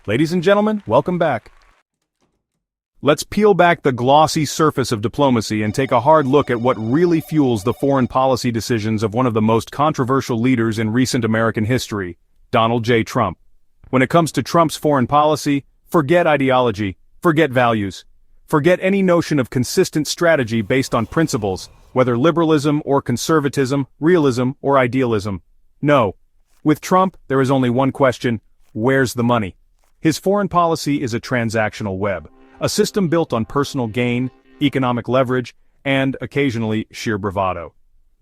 Ladies and gentlemen, welcome back. Let's peel back the glossy surface of diplomacy and take a hard look at what really fuels the foreign policy decisions of one of the most controversial leaders in recent American history, Donald J. Trump. When it comes to Trump's foreign policy, forget ideology, forget values. Forget any notion of consistent strategy based on principles, whether liberalism or conservatism, realism or idealism. No. With Trump, there is only one question: where's the money? His foreign policy is a transactional web, a system built on personal gain, economic leverage, and, occasionally, sheer bravado.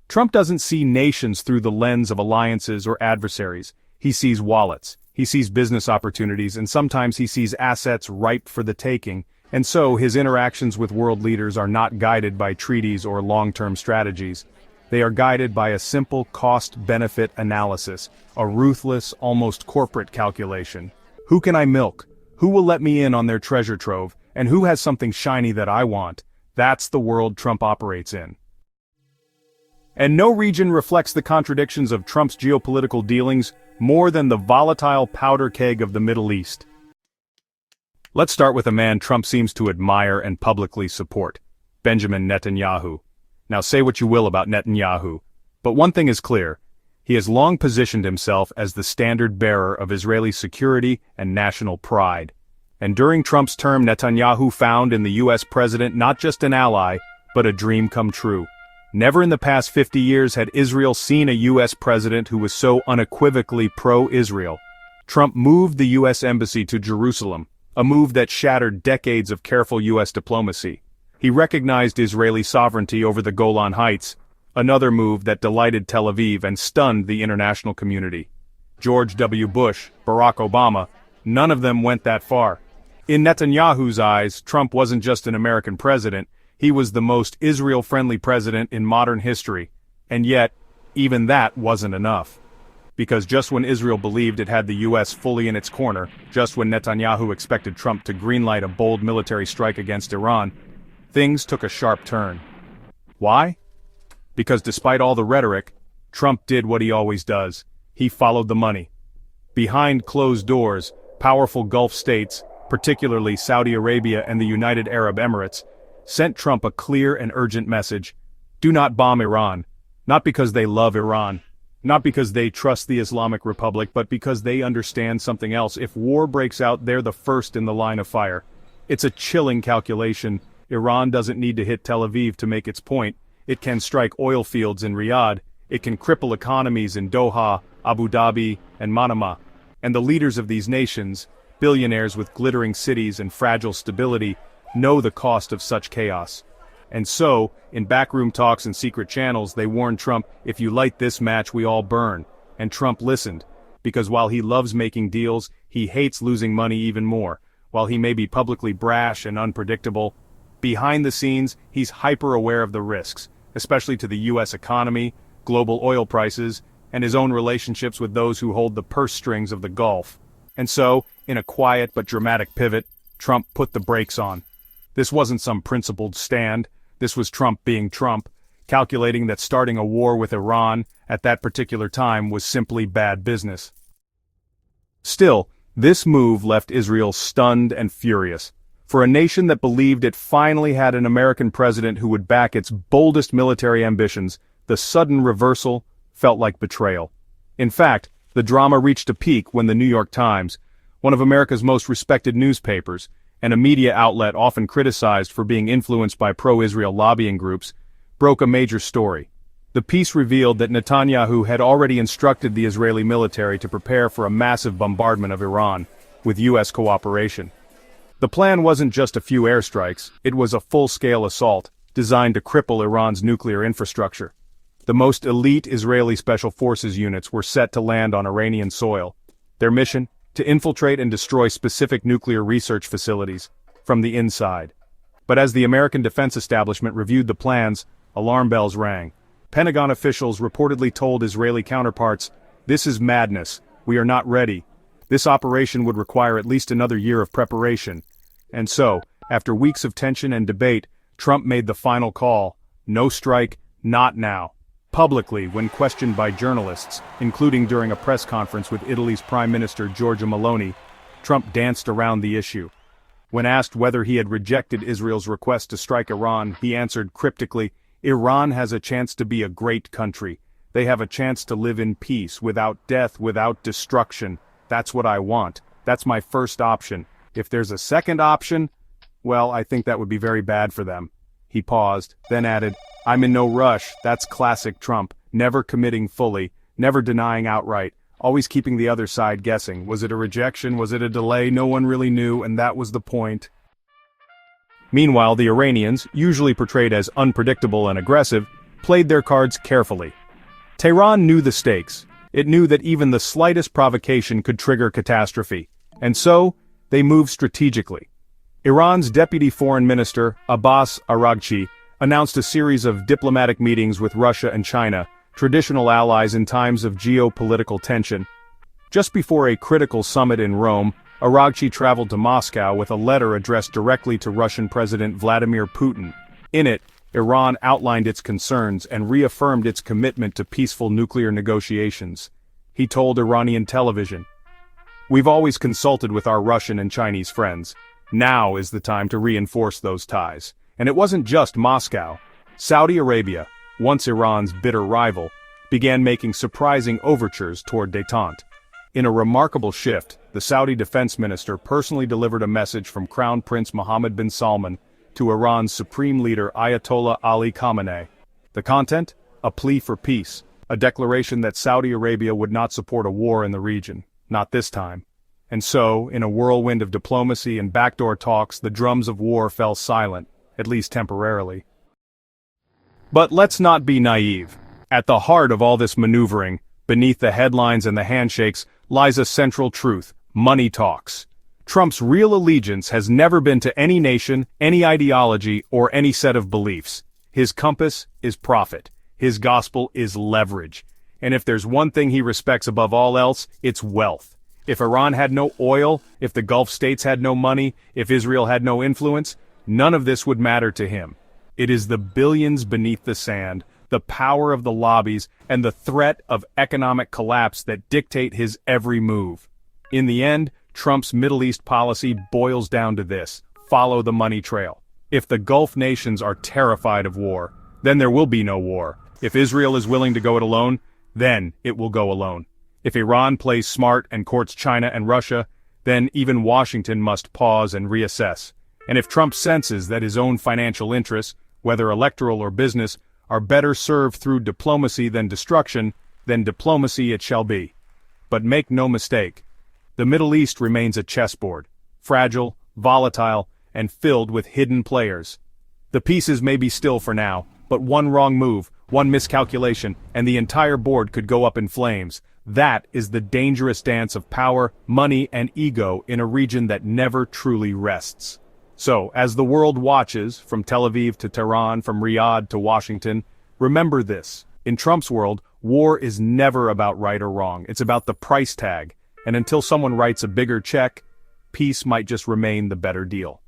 Trump doesn't see nations through the lens of alliances or adversaries. He sees wallets, he sees business opportunities, and sometimes he sees assets ripe for the taking. And so, his interactions with world leaders are not guided by treaties or long-term strategies. They are guided by a simple cost-benefit analysis, a ruthless, almost corporate calculation. Who can I milk? Who will let me in on their treasure trove? And who has something shiny that I want? That's the world Trump operates in. And no region reflects the contradictions of Trump's geopolitical dealings more than the volatile powder keg of the Middle East. Let's start with a man Trump seems to admire and publicly support: Benjamin Netanyahu. Now say what you will about Netanyahu, but one thing is clear: he has long positioned himself as the standard bearer of Israeli security and national pride. And during Trump's term, Netanyahu found in the U.S. president not just an ally, but a dream come true. Never in the past 50 years had Israel seen a U.S. president who was so unequivocally pro-Israel. Trump moved the U.S. embassy to Jerusalem, a move that shattered decades of careful U.S. diplomacy. He recognized Israeli sovereignty over the Golan Heights, another move that delighted Tel Aviv and stunned the international community. George W. Bush, Barack Obama, none of them went that far. In Netanyahu's eyes, Trump wasn't just an American president, he was the most Israel-friendly president in modern history. And yet, even that wasn't enough. Because just when Israel believed it had the U.S. fully in its corner, just when Netanyahu expected Trump to greenlight a bold military strike against Iran, things took a sharp turn. Why? Because despite all the rhetoric, Trump did what he always does. He followed the money. Behind closed doors, powerful Gulf states, particularly Saudi Arabia and the United Arab Emirates, sent Trump a clear and urgent message: do not bomb Iran. Not because they love Iran. Not because they trust the Islamic Republic, but because they understand something else. If war breaks out, they're the first in the line of fire. It's a chilling calculation. Iran doesn't need to hit Tel Aviv to make its point. It can strike oil fields in Riyadh. It can cripple economies in Doha, Abu Dhabi, and Manama. And the leaders of these nations, billionaires with glittering cities and fragile stability, know the cost of such chaos. And so, in backroom talks and secret channels, they warned Trump, if you light this match, we all burn. And Trump listened. Because while he loves making deals, he hates losing money even more. While he may be publicly brash and unpredictable, behind the scenes, he's hyper-aware of the risks, especially to the U.S. economy, global oil prices, and his own relationships with those who hold the purse strings of the Gulf. And so, in a quiet but dramatic pivot, Trump put the brakes on. This wasn't some principled stand. This was Trump being Trump, calculating that starting a war with Iran at that particular time was simply bad business. Still, this move left Israel stunned and furious. For a nation that believed it finally had an American president who would back its boldest military ambitions, the sudden reversal felt like betrayal. In fact, the drama reached a peak when the New York Times, one of America's most respected newspapers, and a media outlet often criticized for being influenced by pro-Israel lobbying groups, broke a major story. The piece revealed that Netanyahu had already instructed the Israeli military to prepare for a massive bombardment of Iran, with U.S. cooperation. The plan wasn't just a few airstrikes, it was a full-scale assault, designed to cripple Iran's nuclear infrastructure. The most elite Israeli special forces units were set to land on Iranian soil. Their mission? To infiltrate and destroy specific nuclear research facilities, from the inside. But as the American defense establishment reviewed the plans, alarm bells rang. Pentagon officials reportedly told Israeli counterparts, "This is madness, we are not ready. This operation would require at least another year of preparation." And so, after weeks of tension and debate, Trump made the final call: no strike, not now. Publicly, when questioned by journalists, including during a press conference with Italy's Prime Minister Giorgia Meloni, Trump danced around the issue. When asked whether he had rejected Israel's request to strike Iran, he answered cryptically, "Iran has a chance to be a great country. They have a chance to live in peace, without death, without destruction. That's what I want. That's my first option. If there's a second option, well, I think that would be very bad for them." He paused, then added, "I'm in no rush. That's classic Trump, never committing fully, never denying outright, always keeping the other side guessing. Was it a rejection? Was it a delay? No one really knew, and that was the point." Meanwhile, the Iranians, usually portrayed as unpredictable and aggressive, played their cards carefully. Tehran knew the stakes. It knew that even the slightest provocation could trigger catastrophe. And so, they moved strategically. Iran's deputy foreign minister, Abbas Araghchi, announced a series of diplomatic meetings with Russia and China, traditional allies in times of geopolitical tension. Just before a critical summit in Rome, Araghchi traveled to Moscow with a letter addressed directly to Russian President Vladimir Putin. In it, Iran outlined its concerns and reaffirmed its commitment to peaceful nuclear negotiations. He told Iranian television, "We've always consulted with our Russian and Chinese friends. Now is the time to reinforce those ties." And it wasn't just Moscow. Saudi Arabia, once Iran's bitter rival, began making surprising overtures toward détente. In a remarkable shift, the Saudi defense minister personally delivered a message from Crown Prince Mohammed bin Salman to Iran's supreme leader Ayatollah Ali Khamenei. The content? A plea for peace, a declaration that Saudi Arabia would not support a war in the region, not this time. And so, in a whirlwind of diplomacy and backdoor talks, the drums of war fell silent, at least temporarily. But let's not be naive. At the heart of all this maneuvering, beneath the headlines and the handshakes, lies a central truth: money talks. Trump's real allegiance has never been to any nation, any ideology, or any set of beliefs. His compass is profit. His gospel is leverage. And if there's one thing he respects above all else, it's wealth. If Iran had no oil, if the Gulf states had no money, if Israel had no influence, none of this would matter to him. It is the billions beneath the sand, the power of the lobbies, and the threat of economic collapse that dictate his every move. In the end, Trump's Middle East policy boils down to this: follow the money trail. If the Gulf nations are terrified of war, then there will be no war. If Israel is willing to go it alone, then it will go alone. If Iran plays smart and courts China and Russia, then even Washington must pause and reassess. And if Trump senses that his own financial interests, whether electoral or business, are better served through diplomacy than destruction, then diplomacy it shall be. But make no mistake, the Middle East remains a chessboard, fragile, volatile, and filled with hidden players. The pieces may be still for now, but one wrong move, one miscalculation, and the entire board could go up in flames. That is the dangerous dance of power, money, and ego in a region that never truly rests. So, as the world watches, from Tel Aviv to Tehran, from Riyadh to Washington, remember this: in Trump's world, war is never about right or wrong. It's about the price tag. And until someone writes a bigger check, peace might just remain the better deal.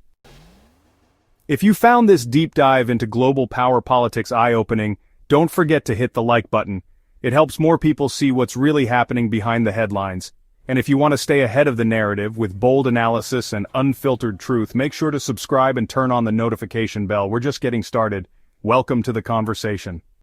If you found this deep dive into global power politics eye-opening, don't forget to hit the like button. It helps more people see what's really happening behind the headlines. And if you want to stay ahead of the narrative with bold analysis and unfiltered truth, make sure to subscribe and turn on the notification bell. We're just getting started. Welcome to the conversation.